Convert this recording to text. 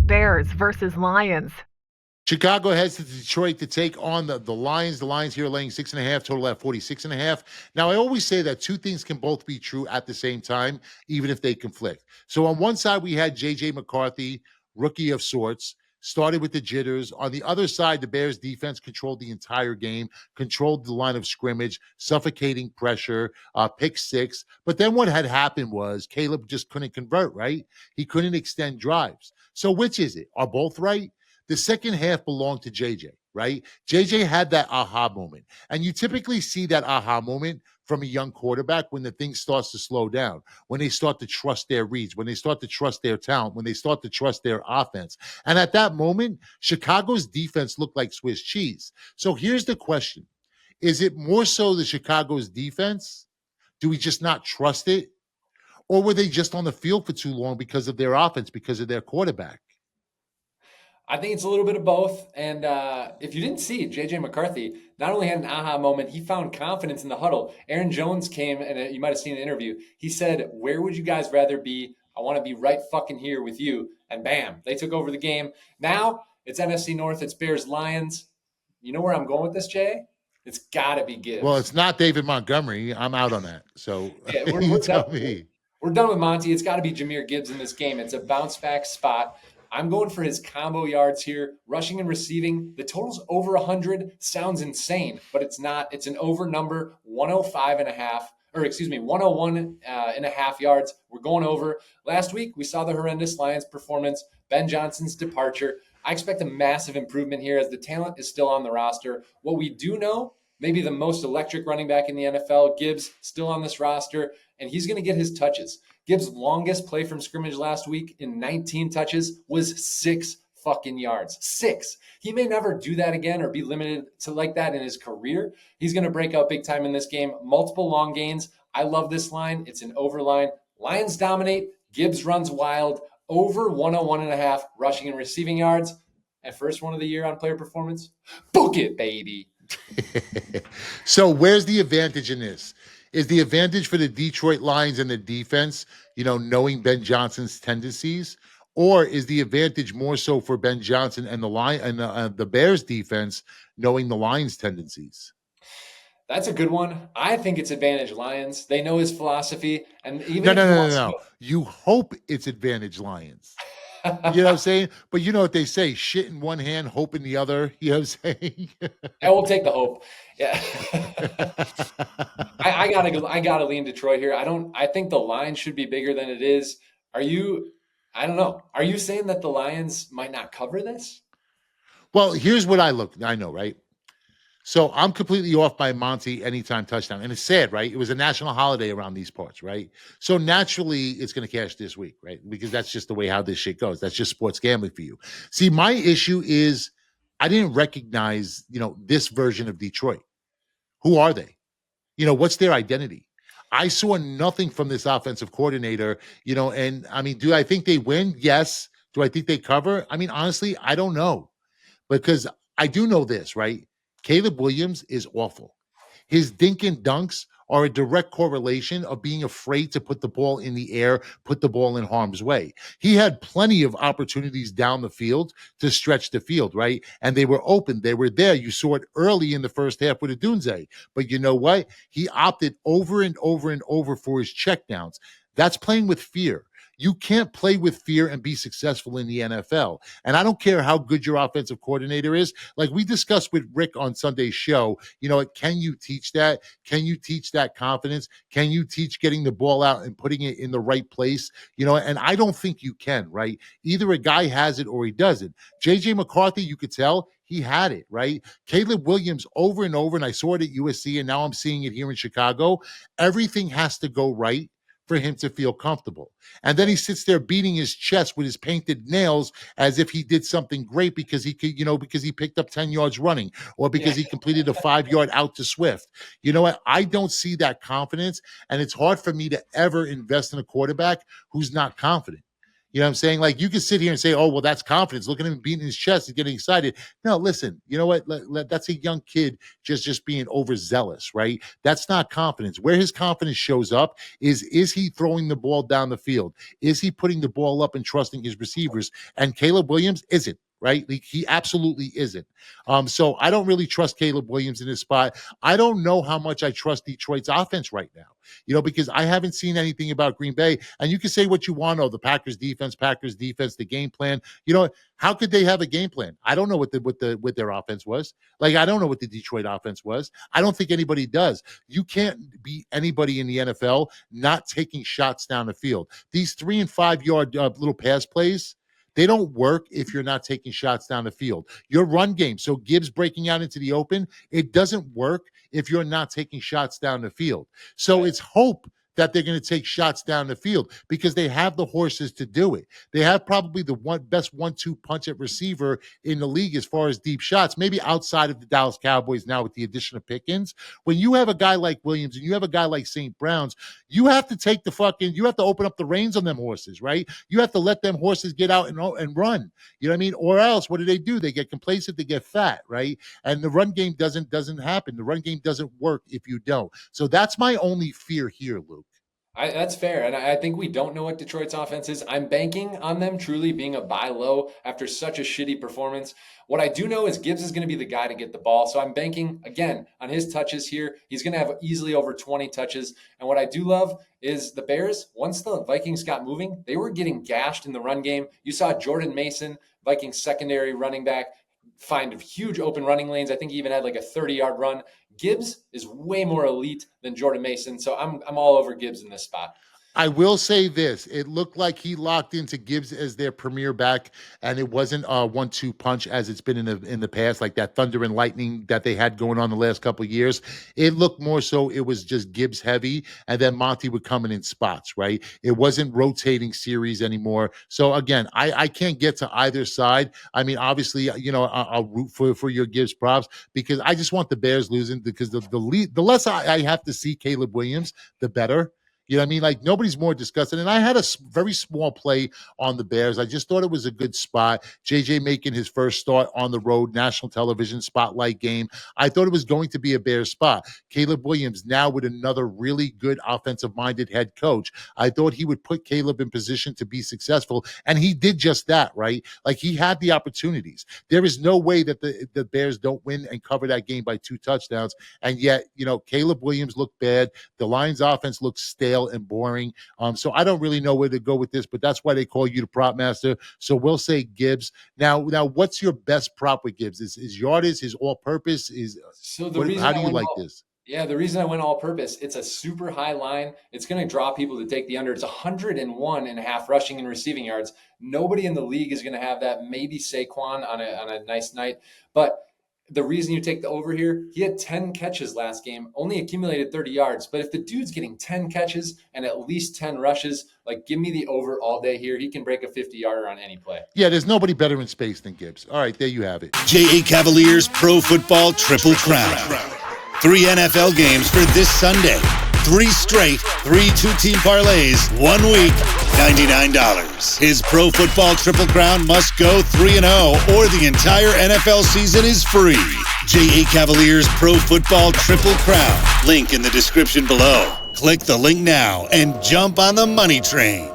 Bears versus Lions. Chicago heads to Detroit to take on the Lions. The Lions here are laying 6.5, total at 46.5. Now, I always say that two things can both be true at the same time, even if they conflict. So on one side, we had J.J. McCarthy, rookie of sorts, started with the jitters. On the other side, the Bears defense controlled the entire game, controlled the line of scrimmage, suffocating pressure, pick six. But then what had happened was Caleb just couldn't convert, right? He couldn't extend drives. So which is it? Are both right? The second half belonged to JJ, right? JJ had that aha moment. And you typically see that aha moment from a young quarterback when the thing starts to slow down, when they start to trust their reads, when they start to trust their talent, when they start to trust their offense. And at that moment, Chicago's defense looked like Swiss cheese. So here's the question. Is it more so the Chicago's defense? Do we just not trust it? Or were they just on the field for too long because of their offense, because of their quarterback? I think it's a little bit of both. And if you didn't see, J.J. McCarthy not only had an aha moment, he found confidence in the huddle. Aaron Jones came, and you might have seen an interview. He said, "Where would you guys rather be? I want to be right fucking here with you." And bam, they took over the game. Now it's NFC North. It's Bears Lions. You know where I'm going with this, Jay? It's got to be Gibbs. Well, it's not David Montgomery. I'm out on that. So yeah, you tell me. We're done with Monty. It's got to be Jahmyr Gibbs in this game. It's a bounce back spot. I'm going for his combo yards here, rushing and receiving. The total's over 100. Sounds insane, but it's not. It's an over number, 105 and a half, or excuse me, 101 and a half yards. We're going over. Last week, we saw the horrendous Lions performance, Ben Johnson's departure. I expect a massive improvement here as the talent is still on the roster. What we do know, maybe the most electric running back in the NFL, Gibbs, still on this roster, and he's going to get his touches. Gibbs' longest play from scrimmage last week in 19 touches was 6 fucking yards. 6. He may never do that again or be limited to like that in his career. He's going to break out big time in this game. Multiple long gains. I love this line. It's an over line. Lions dominate. Gibbs runs wild. Over 101 and a half rushing and receiving yards. And first one of the year on player performance. Book it, baby. So where's the advantage in this? Is the advantage for the Detroit Lions and the defense, knowing Ben Johnson's tendencies, or is the advantage more so for Ben Johnson and the Bears defense, knowing the Lions' tendencies? That's a good one. I think it's advantage Lions. They know his philosophy, and even no. You hope it's advantage Lions. You know what I'm saying? But you know what they say, shit in one hand, hope in the other. You know what I'm saying? I will take the hope. Yeah. I gotta lean Detroit here. I think the line should be bigger than it is. I don't know. Are you saying that the Lions might not cover this? Well, here's what I know, right? So I'm completely off by Monty anytime touchdown. And it's sad, right? It was a national holiday around these parts, right? So naturally, it's going to cash this week, right? Because that's just the way how this shit goes. That's just sports gambling for you. See, my issue is I didn't recognize, this version of Detroit. Who are they? What's their identity? I saw nothing from this offensive coordinator, and I mean, do I think they win? Yes. Do I think they cover? I mean, honestly, I don't know. Because I do know this, right? Caleb Williams is awful. His dink and dunks are a direct correlation of being afraid to put the ball in the air, put the ball in harm's way. He had plenty of opportunities down the field to stretch the field, right? And they were open. They were there. You saw it early in the first half with Adunze. But you know what? He opted over and over and over for his checkdowns. That's playing with fear. You can't play with fear and be successful in the NFL. And I don't care how good your offensive coordinator is. Like we discussed with Rick on Sunday's show, can you teach that? Can you teach that confidence? Can you teach getting the ball out and putting it in the right place? And I don't think you can, right? Either a guy has it or he doesn't. J.J. McCarthy, you could tell he had it, right? Caleb Williams over and over, and I saw it at USC, and now I'm seeing it here in Chicago. Everything has to go right for him to feel comfortable. And then he sits there beating his chest with his painted nails as if he did something great because he could, because he picked up 10 yards running or because he completed a 5-yard out to Swift. You know what? I don't see that confidence, and it's hard for me to ever invest in a quarterback who's not confident. You know what I'm saying? Like, you can sit here and say, oh, well, that's confidence. Look at him beating his chest. He's getting excited. No, listen, you know what? That's a young kid just being overzealous, right? That's not confidence. Where his confidence shows up is he throwing the ball down the field? Is he putting the ball up and trusting his receivers? And Caleb Williams isn't. Right? Like, he absolutely isn't. So I don't really trust Caleb Williams in this spot. I don't know how much I trust Detroit's offense right now, because I haven't seen anything about Green Bay. And you can say what you want of the Packers defense, the game plan. How could they have a game plan? I don't know what their offense was. Like, I don't know what the Detroit offense was. I don't think anybody does. You can't beat anybody in the NFL not taking shots down the field. These 3 and 5 yard little pass plays, they don't work if you're not taking shots down the field. Your run game, so Gibbs breaking out into the open, it doesn't work if you're not taking shots down the field. So it's hope that they're going to take shots down the field because they have the horses to do it. They have probably the best 1-2 punch at receiver in the league as far as deep shots, maybe outside of the Dallas Cowboys now with the addition of Pickens. When you have a guy like Williams and you have a guy like St. Brown's, you have to you have to open up the reins on them horses, right? You have to let them horses get out and run. You know what I mean? Or else, what do? They get complacent, they get fat, right? And the run game doesn't happen. The run game doesn't work if you don't. So that's my only fear here, Luke. That's fair. And I think we don't know what Detroit's offense is. I'm banking on them truly being a buy low after such a shitty performance. What I do know is Gibbs is going to be the guy to get the ball. So I'm banking, again, on his touches here. He's going to have easily over 20 touches. And what I do love is the Bears, once the Vikings got moving, they were getting gashed in the run game. You saw Jordan Mason, Vikings secondary running back, find huge open running lanes. I think he even had like a 30-yard run. Gibbs is way more elite than Jordan Mason, so I'm all over Gibbs in this spot. I will say this. It looked like he locked into Gibbs as their premier back, and it wasn't a 1-2 punch as it's been in the past, like that thunder and lightning that they had going on the last couple of years. It looked more so it was just Gibbs heavy, and then Monty would come in spots, right? It wasn't rotating series anymore. So, again, I can't get to either side. I mean, obviously, I'll root for your Gibbs props because I just want the Bears losing because the less I have to see Caleb Williams, the better. You know what I mean? Like, nobody's more disgusted. And I had a very small play on the Bears. I just thought it was a good spot. JJ making his first start on the road, national television spotlight game. I thought it was going to be a Bears spot. Caleb Williams now with another really good offensive-minded head coach. I thought he would put Caleb in position to be successful, and he did just that, right? Like, he had the opportunities. There is no way that the Bears don't win and cover that game by 2 touchdowns, and yet, Caleb Williams looked bad. The Lions' offense looked stale and boring. So I don't really know where to go with this, but that's why they call you the prop master. So we'll say Gibbs. Now, what's your best prop with Gibbs? Is yardage, his all-purpose? How do you like this? Yeah, the reason I went all-purpose, it's a super high line. It's going to draw people to take the under. It's 101.5 rushing and receiving yards. Nobody in the league is going to have that. Maybe Saquon on a nice night, but the reason you take the over here, he had 10 catches last game, only accumulated 30 yards. But if the dude's getting 10 catches and at least 10 rushes, like, give me the over all day here. He can break a 50-yarder on any play. Yeah, there's nobody better in space than Gibbs. All right, there you have it. Cavaliers Pro Football Triple Crown. 3 NFL games for this Sunday. 3 straight, 3 2-team parlays, 1 week, $99. His Pro Football Triple Crown must go 3-0 or the entire NFL season is free. Cavaliers Pro Football Triple Crown. Link in the description below. Click the link now and jump on the money train.